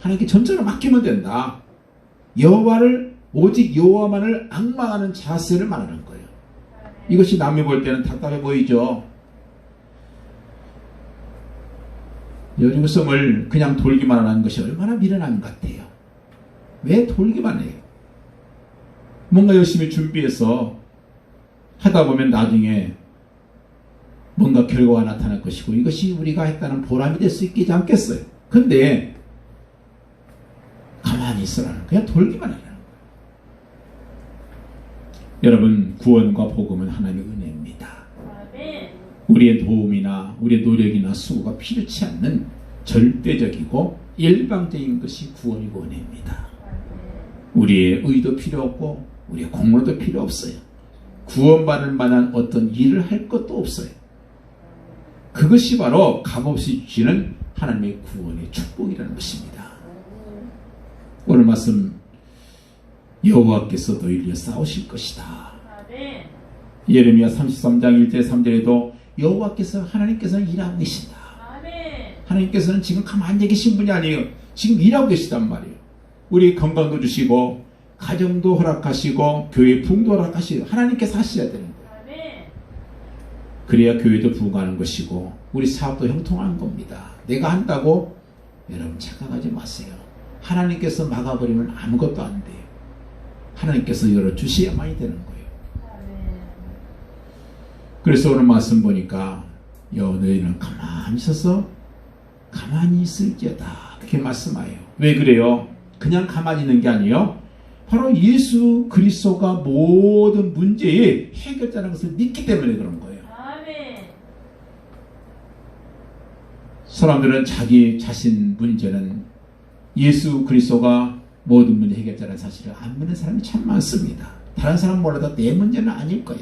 하나님께 전적으로 맡기면 된다. 여호와를 오직 여호와만을 앙망하는 자세를 말하는 거예요. 이것이 남이 볼 때는 답답해 보이죠. 여리고성을 그냥 돌기만 하는 것이 얼마나 미련한 것 같아요. 왜 돌기만 해요? 뭔가 열심히 준비해서 하다 보면 나중에 뭔가 결과가 나타날 것이고 이것이 우리가 했다는 보람이 될 수 있지 않겠어요? 근데 가만히 있으라는 그냥 돌기만 하라는 거예요. 여러분, 구원과 복음은 하나님의 은혜입니다. 우리의 도움이나 우리의 노력이나 수고가 필요치 않는 절대적이고 일방적인 것이 구원이고 은혜입니다. 우리의 의도 필요 없고 우리의 공로도 필요 없어요. 구원받을 만한 어떤 일을 할 것도 없어요. 그것이 바로 값없이 주시는 하나님의 구원의 축복이라는 것입니다. 오늘 말씀, 여호와께서 너희를 위해 싸우실 것이다. 예레미야 33장 1절 3절에도 여호와께서 하나님께서는 일하고 계신다. 하나님께서는 지금 가만히 계신 분이 아니에요. 지금 일하고 계시단 말이에요. 우리 건강도 주시고 가정도 허락하시고 교회 부흥도 허락하시고 하나님께서 하셔야 되는 거예요. 그래야 교회도 부흥하는 것이고 우리 사업도 형통하는 겁니다. 내가 한다고 여러분 착각하지 마세요. 하나님께서 막아버리면 아무것도 안 돼요. 하나님께서 열어주셔야만이 되는 거예요. 그래서 오늘 말씀 보니까 너희는 가만히 있어서 가만히 있을지어다 그렇게 말씀하여요. 왜 그래요? 그냥 가만히 있는 게 아니에요. 바로 예수 그리스도가 모든 문제의 해결자라는 것을 믿기 때문에 그런 거예요. 사람들은 자기 자신 문제는 예수 그리스도가 모든 문제 해결자라는 사실을 안 믿는 사람이 참 많습니다. 다른 사람 몰라도 내 문제는 아닐 거야.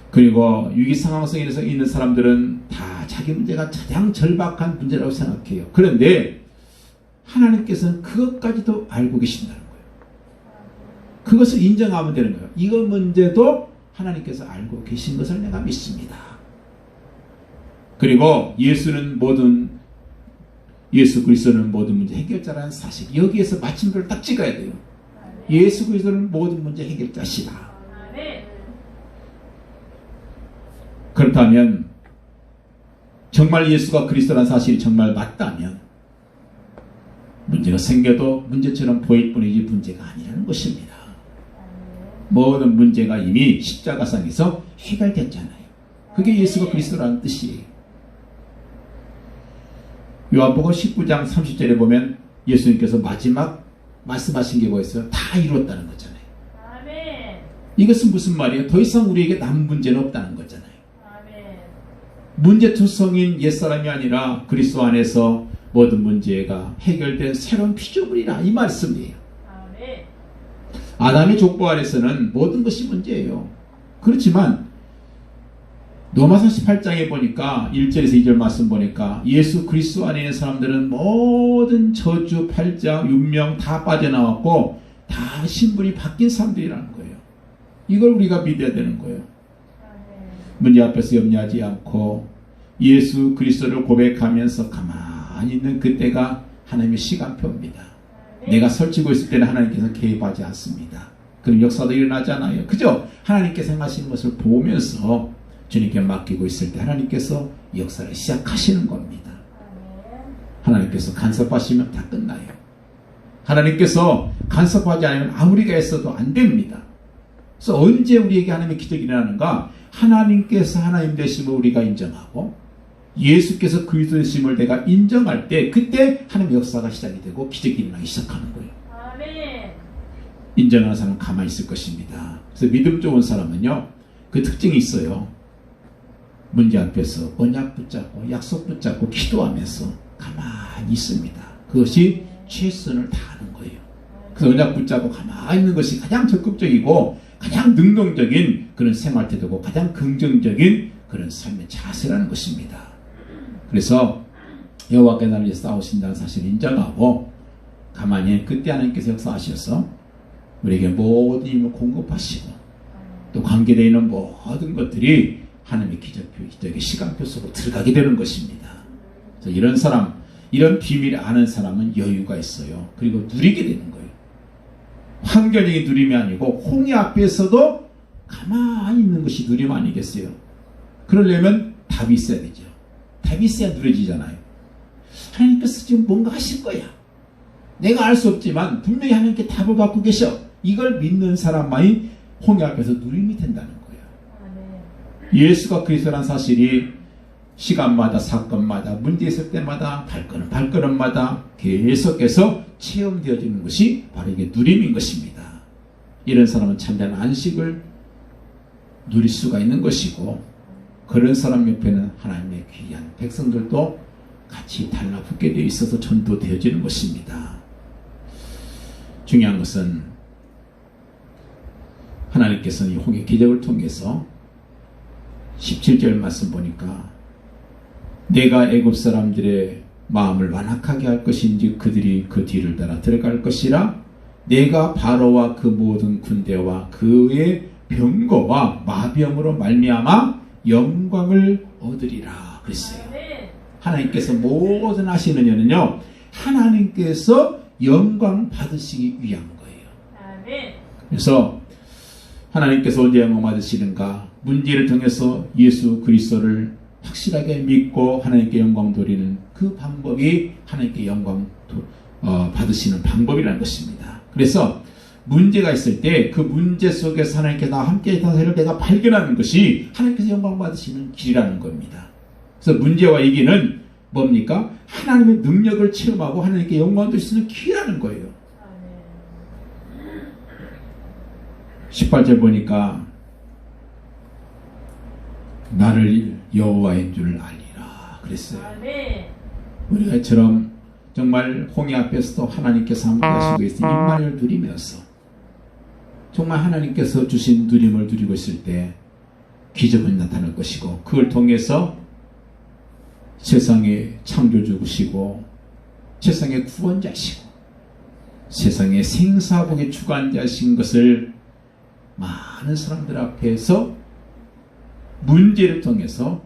그리고 위기 상황 속에서 있는 사람들은 다 자기 문제가 가장 절박한 문제라고 생각해요. 그런데 하나님께서는 그것까지도 알고 계신다는 거예요. 그것을 인정하면 되는 거예요. 이거 문제도 하나님께서 알고 계신 것을 내가 믿습니다. 그리고 예수 그리스도는 모든 문제 해결자라는 사실, 여기에서 마침표를 딱 찍어야 돼요. 예수 그리스도는 모든 문제 해결자시다. 그렇다면 정말 예수가 그리스도라는 사실이 정말 맞다면 문제가 생겨도 문제처럼 보일 뿐이지 문제가 아니라는 것입니다. 모든 문제가 이미 십자가상에서 해결됐잖아요. 그게 예수가 그리스도라는 뜻이에요. 요한복음 19장 30절에 보면 예수님께서 마지막 말씀하신 게 뭐였어요? 다 이루었다는 거잖아요. 이것은 무슨 말이에요? 더 이상 우리에게 남은 문제는 없다는 거잖아요. 문제투성인 옛사람이 아니라 그리스도 안에서 모든 문제가 해결된 새로운 피조물이라 이 말씀이에요. 아담의 족보 아래서는 모든 것이 문제예요. 그렇지만 로마서 18장에 보니까 1절에서 2절 말씀 보니까 예수 그리스도 안에 있는 사람들은 모든 저주, 팔자, 윤명 다 빠져나왔고 다 신분이 바뀐 사람들이라는 거예요. 이걸 우리가 믿어야 되는 거예요. 문제 앞에서 염려하지 않고 예수 그리스도를 고백하면서 가만히 있는 그때가 하나님의 시간표입니다. 내가 설치고 있을 때는 하나님께서 개입하지 않습니다. 그럼 역사도 일어나지 않아요. 그죠? 하나님께서 행하시는 것을 보면서 주님께 맡기고 있을 때 하나님께서 역사를 시작하시는 겁니다. 하나님께서 간섭하시면 다 끝나요. 하나님께서 간섭하지 않으면 아무리가 했어도 안 됩니다. 그래서 언제 우리에게 하나님의 기적이 일어나는가? 하나님께서 하나님 되심을 우리가 인정하고 예수께서 그리스도 되심을 내가 인정할 때 그때 하나님의 역사가 시작이 되고 기적이 일어나기 시작하는 거예요. 인정하는 사람은 가만히 있을 것입니다. 그래서 믿음 좋은 사람은요, 그 특징이 있어요. 문제 앞에서 언약 붙잡고 약속 붙잡고 기도하면서 가만히 있습니다. 그것이 최선을 다하는 거예요. 그래서 언약 붙잡고 가만히 있는 것이 가장 적극적이고 가장 능동적인 그런 생활태도고 가장 긍정적인 그런 삶의 자세라는 것입니다. 그래서 여호와께 나를 위해 싸우신다는 사실을 인정하고 가만히 그때 하나님께서 역사하셔서 우리에게 모든 힘을 공급하시고 또 관계되어 있는 모든 것들이 하나님의 기적의 시간표 속으로 들어가게 되는 것입니다. 그래서 이런 사람, 이런 비밀을 아는 사람은 여유가 있어요. 그리고 누리게 되는 거예요. 환경적인 누림이 아니고 홍해 앞에서도 가만히 있는 것이 누림 아니겠어요? 그러려면 답이 있어야 되죠. 답이 있어야 누려지잖아요. 하나님께서 지금 뭔가 하실 거야. 내가 알 수 없지만 분명히 하나님께 답을 갖고 계셔. 이걸 믿는 사람만이 홍해 앞에서 누림이 된다는 거예요. 예수가 그리스도라는 사실이 시간마다 사건마다 문제 있을 때마다 발걸음마다 계속해서 체험되어지는 것이 바로 이게 누림인 것입니다. 이런 사람은 참된 안식을 누릴 수가 있는 것이고, 그런 사람 옆에는 하나님의 귀한 백성들도 같이 달라붙게 되어 있어서 전도되어지는 것입니다. 중요한 것은 하나님께서는 이 홍해 기적을 통해서 17절 말씀 보니까 내가 애굽 사람들의 마음을 완악하게 할 것인지 그들이 그 뒤를 따라 들어갈 것이라 내가 바로와 그 모든 군대와 그의 병거와 마병으로 말미암아 영광을 얻으리라 그랬어요. 하나님께서 모든 하시는 일은요, 하나님께서 영광 받으시기 위한 거예요. 그래서 하나님께서 언제 영광 받으시는가? 문제를 통해서 예수 그리스도를 확실하게 믿고 하나님께 영광 돌리는 그 방법이 하나님께 영광 받으시는 방법이라는 것입니다. 그래서 문제가 있을 때 그 문제 속에서 하나님께 나와 함께 있다는 사실을 내가 발견하는 것이 하나님께서 영광 받으시는 길이라는 겁니다. 그래서 문제와 이기는 뭡니까? 하나님의 능력을 체험하고 하나님께 영광 돌릴 수 있는 길이라는 거예요. 18절 보니까 나를 여호와인 줄 알리라 그랬어요. 우리가 이처럼 정말 홍해 앞에서도 하나님께서 함께 하시고 있을 임마누엘 누리면서 정말 하나님께서 주신 누림을 누리고 있을 때 기적은 나타날 것이고, 그걸 통해서 세상의 창조주시고 세상의 구원자시고 세상의 생사복의 주관자신 것을 많은 사람들 앞에서 문제를 통해서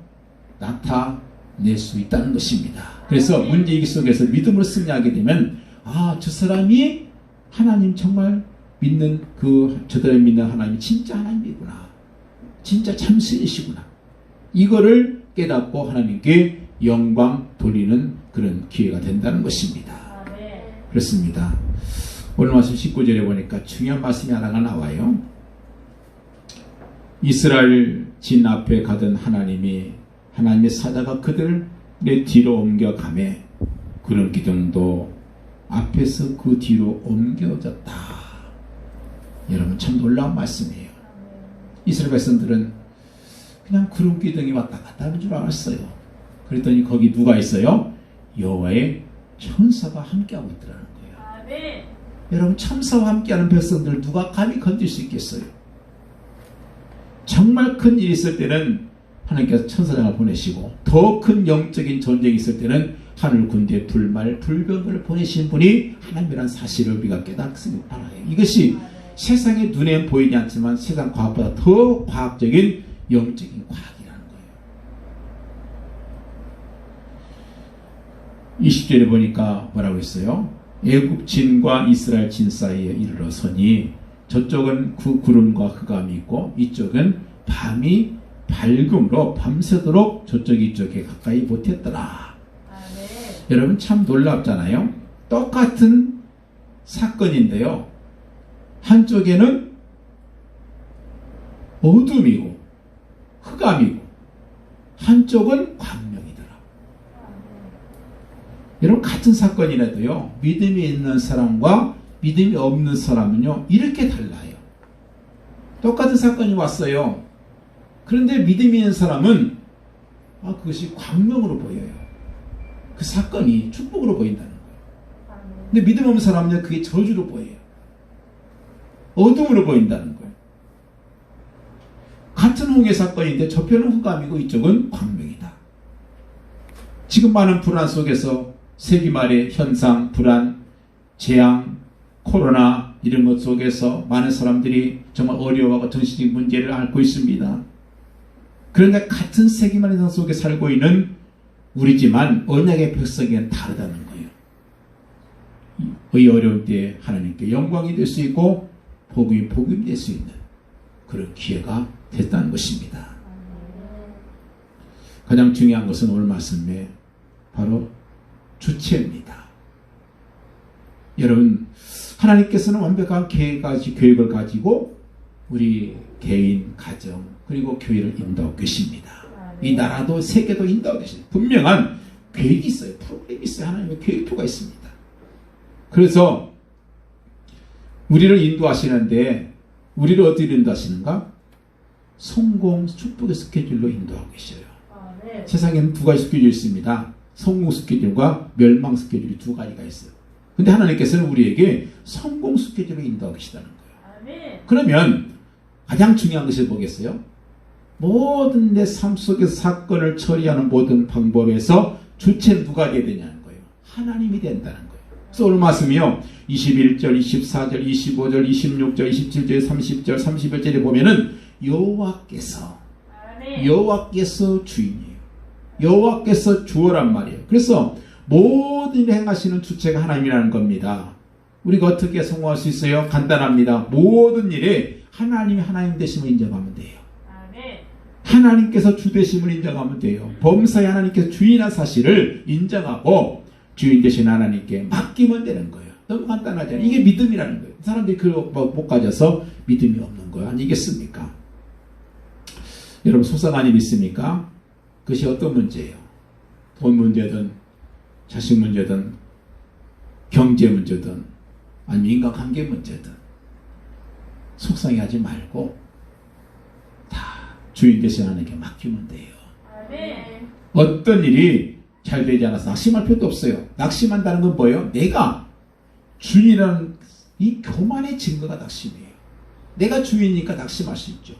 나타낼 수 있다는 것입니다. 그래서 문제이기 속에서 믿음으로 승리하게 되면 저 사람이 하나님 정말 믿는 저들이 믿는 하나님이 진짜 하나님이구나, 진짜 참신이시구나, 이거를 깨닫고 하나님께 영광 돌리는 그런 기회가 된다는 것입니다. 그렇습니다. 오늘 말씀 19절에 보니까 중요한 말씀이 하나가 나와요. 이스라엘 진 앞에 가던 하나님의 사자가 그들을 내 뒤로 옮겨가매 그런 기둥도 앞에서 그 뒤로 옮겨졌다. 여러분, 참 놀라운 말씀이에요. 이스라엘 백성들은 그냥 구름 기둥이 왔다 갔다 하는 줄 알았어요. 그랬더니 거기 누가 있어요? 여호와의 천사가 함께하고 있더라는 거예요. 여러분, 천사와 함께하는 백성들 누가 감히 건질 수 있겠어요? 정말 큰 일이 있을 때는 하나님께서 천사장을 보내시고, 더 큰 영적인 전쟁이 있을 때는 하늘 군대 불병을 보내신 분이 하나님이라는 사실을 우리가 깨닫으면 바라요. 이것이 세상의 눈에 보이지 않지만 세상 과학보다 더 과학적인 영적인 과학이라는 거예요. 20절에 보니까 뭐라고 했어요? 애굽 진과 이스라엘 진 사이에 이르러 서니 저쪽은 그 구름과 흑암이 있고 이쪽은 밤이 밝음으로 밤새도록 저쪽이 이쪽에 가까이 못했더라. 여러분, 참 놀랍잖아요. 똑같은 사건인데요, 한쪽에는 어둠이고 흑암이고 한쪽은 광명이더라. 여러분, 같은 사건이라도요, 믿음이 있는 사람과 믿음이 없는 사람은요, 이렇게 달라요. 똑같은 사건이 왔어요. 그런데 믿음이 있는 사람은 그것이 광명으로 보여요. 그 사건이 축복으로 보인다는 거예요. 근데 믿음 없는 사람은요, 그게 저주로 보여요. 어둠으로 보인다는 거예요. 같은 홍해 사건인데 저편은 흑암이고 이쪽은 광명이다. 지금 많은 불안 속에서 세기 말의 현상, 불안, 재앙, 코로나, 이런 것 속에서 많은 사람들이 정말 어려워하고 정신적 문제를 앓고 있습니다. 그런데 같은 세계만 세상 속에 살고 있는 우리지만 언약의 백성에는 다르다는 거예요. 이 어려울 때 하나님께 영광이 될 수 있고 복음이 될 수 있는 그런 기회가 됐다는 것입니다. 가장 중요한 것은 오늘 말씀에 바로 주체입니다. 여러분, 하나님께서는 완벽한 계획을 가지고 우리 개인, 가정, 그리고 교회를 인도하고 계십니다. 이 나라도 세계도 인도하고 계십니다. 분명한 계획이 있어요. 프로그램이 있어요. 하나님의 계획표가 있습니다. 그래서 우리를 인도하시는데 우리를 어디로 인도하시는가? 성공, 축복의 스케줄로 인도하고 계셔요. 네. 세상에는 두 가지 스케줄이 있습니다. 성공 스케줄과 멸망 스케줄이 두 가지가 있어요. 근데 하나님께서는 우리에게 성공 스케줄로 인도하고 계시다는 거예요. 네. 그러면 가장 중요한 것을 보겠어요? 모든 내 삶 속에서 사건을 처리하는 모든 방법에서 주체는 누가 되어야 되냐는 거예요. 하나님이 된다는 거예요. 그래서 오늘 말씀이요. 21절, 24절, 25절, 26절, 27절, 30절, 31절에 보면은 여호와께서 주인이에요. 여호와께서 주어란 말이에요. 그래서 모든 일을 행하시는 주체가 하나님이라는 겁니다. 우리가 어떻게 성공할 수 있어요? 간단합니다. 모든 일에 하나님이 하나님 되심을 인정하면 돼요. 하나님께서 주 되심을 인정하면 돼요. 범사에 하나님께서 주인한 사실을 인정하고 주인 되신 하나님께 맡기면 되는 거예요. 너무 간단하잖아요. 이게 믿음이라는 거예요. 사람들이 그걸 못 가져서 믿음이 없는 거 아니겠습니까? 여러분, 속상한 일 있습니까? 그것이 어떤 문제예요? 돈 문제든 자식 문제든 경제 문제든 아니면 인간관계 문제든 속상해하지 말고 다 주인 되신 하나님께 맡기면 돼요. 어떤 일이 잘 되지 않아서 낙심할 필요도 없어요. 낙심한다는 건 뭐예요? 내가 주인이라는 이 교만의 증거가 낙심이에요. 내가 주인이니까 낙심할 수 있죠.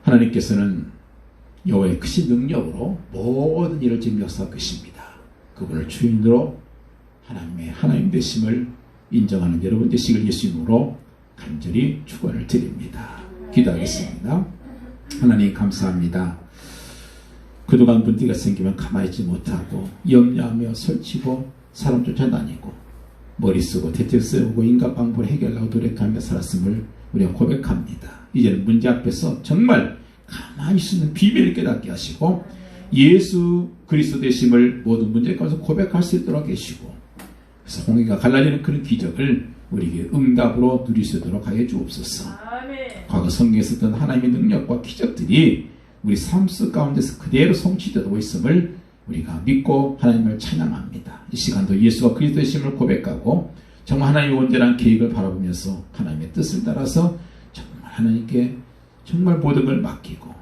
하나님께서는 여호와의 크신 능력으로 모든 일을 지금 역사하고 계십니다. 그분을 주인으로 하나님의 하나님 되심을 인정하는 여러분 되시길 예수님으로 간절히 축원을 드립니다. 기도하겠습니다. 하나님 감사합니다. 그동안 문제가 생기면 가만히 있지 못하고 염려하며 설치고 사람 쫓아다니고 머리 쓰고 대책 세우고 인간 방법을 해결하고 노력하며 살았음을 우리가 고백합니다. 이제는 문제 앞에서 정말 가만히 있는 비밀을 깨닫게 하시고 예수 그리스도 되심을 모든 문제 가운데 고백할 수 있도록 계시고 그래서 홍해가 갈라지는 그런 기적을 우리에게 응답으로 누릴 수 있도록 하여 주옵소서. 과거 성경에 있었던 하나님의 능력과 기적들이 우리 삶 속 가운데서 그대로 성취되고 있음을 우리가 믿고 하나님을 찬양합니다. 이 시간도 예수가 그리스도 되심을 고백하고 정말 하나님의 온전한 계획을 바라보면서 하나님의 뜻을 따라서 정말 하나님께 정말 모든 걸 맡기고